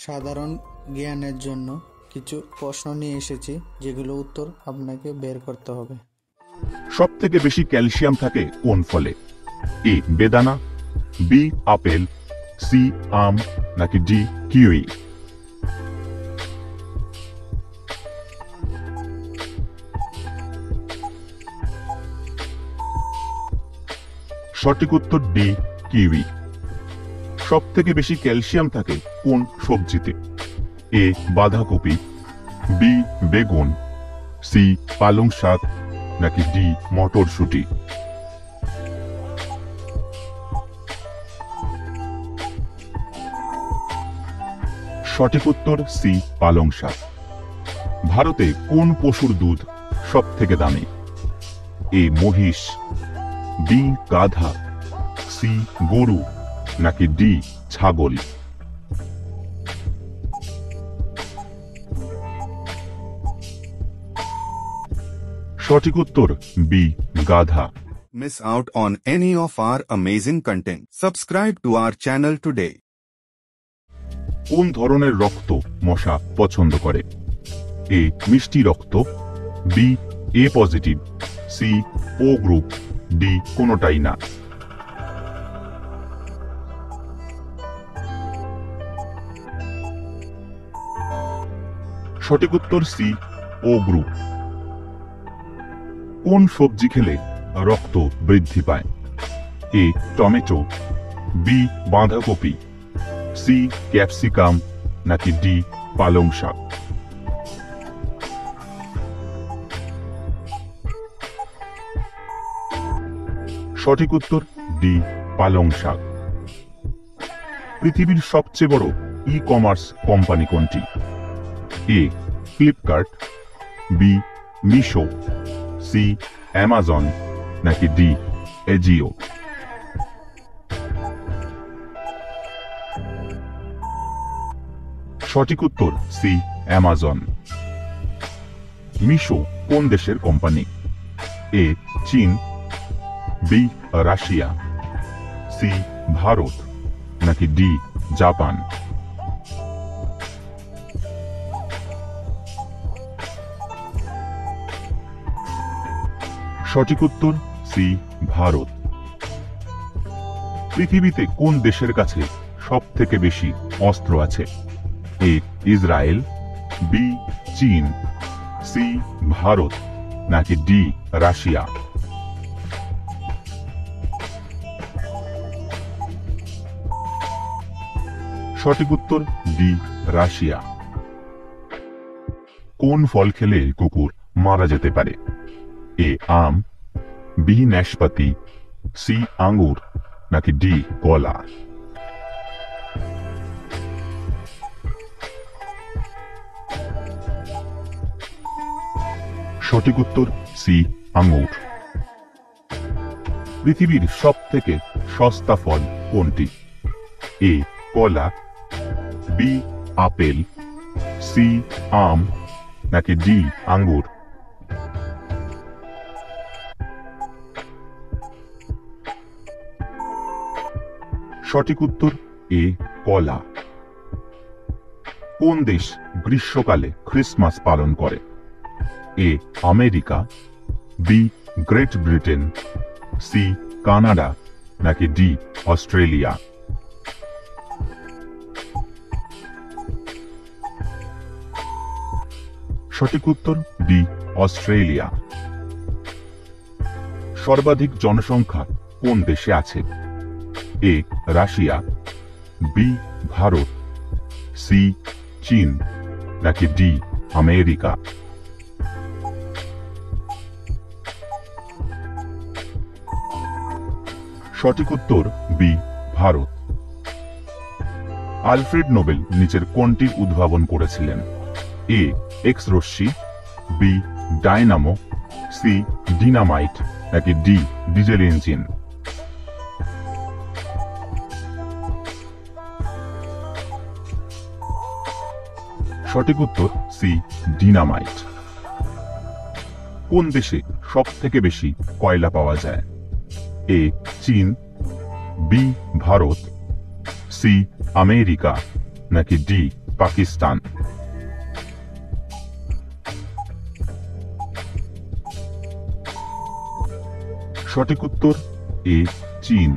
সাধারণ জ্ঞানের জন্য কিছু প্রশ্ন নিয়ে এসেছি, যেগুলো উত্তর আপনাকে বের করতে হবে। সব থেকে বেশি ক্যালসিয়াম থাকে কোন ফলে? এ বেদানা, বি আপেল, সি আম, নাকি ডি কিউই? সঠিক উত্তর ডি কিউই। সব থেকে বেশি ক্যালসিয়াম থাকে কোন সবজিতে? এ বাঁধাকপি, বি বেগুন, সি পালং শাক, নাকি ডি মটরশুঁটি? সঠিক উত্তর সি পালং শাক। ভারতে কোন পশুর দুধ সব থেকে দামি? এ মহিষ, বি গাধা, সি গরু, নাকি ডি ছাগল? সঠিক উত্তর বি গাধা। Miss out on any of our amazing content. Subscribe to our channel today. কোন ধরনের রক্ত মশা পছন্দ করে? এ মিষ্টি রক্ত, B A positive, C O group, D কোনোটাই না? সঠিক উত্তর সি ও গ্রুপ। কোন সবজি খেলে রক্ত বৃদ্ধি পায়? এ টমেটো, বি বাঁধাকপি, সি ক্যাপসিকাম, নাকি ডি পালং শাক? সঠিক উত্তর ডি পালং শাক। পৃথিবীর সবচেয়ে বড় ই কমার্স কোম্পানি কোনটি? A Flipkart, B Meesho, C Amazon, নাকি ডি এজিও? সঠিক উত্তর সি অ্যামাজন। মিশো কোন দেশের কোম্পানি? এ চীন, বি রাশিয়া, সি ভারত, নাকি ডি জাপান? সঠিক উত্তর সি ভারত। পৃথিবীতে কোন দেশের কাছে সব থেকে বেশি অস্ত্র আছে? এ ইসরায়েল, বি চীন, সি ভারত, নাকি ডি রাশিয়া? সঠিক উত্তর ডি রাশিয়া। কোন ফল খেলে কুকুর মারা যেতে পারে? এ আম, বি নাশপাতি, সি আঙ্গুর, নাকি ডি কলা? সঠিক উত্তর সি আঙ্গুর। পৃথিবীর সব থেকে সস্তা ফল কোনটি? এ কলা, বি আপেল, সি আম, নাকি ডি আঙ্গুর? সঠিক উত্তর এ কলা। কোন দেশ গ্রীষ্মকালে ক্রিসমাস পালন করে? A America, B Great Britain, C Canada, নাকি ডি অস্ট্রেলিয়া? সঠিক উত্তর ডি অস্ট্রেলিয়া। সর্বাধিক জনসংখ্যা কোন দেশে আছে? A Russia, B Bharat, C চীন, নাকি ডি আমেরিকা? সঠিক উত্তর বি ভারত। আলফ্রেড নোবেল নিচের কোনটির উদ্ভাবন করেছিলেন? এ এক্স রশ্মি, বি ডায়নামো, সি ডিনামাইট, নাকি ডি ডিজেল ইঞ্জিন? সঠিক উত্তর সি ডিনামাইট। কোন দেশে সব থেকে বেশি কয়লা পাওয়া যায়? এ চীন, বি ভারত, সি আমেরিকা, নাকি ডি পাকিস্তান। সঠিক উত্তর এ চীন।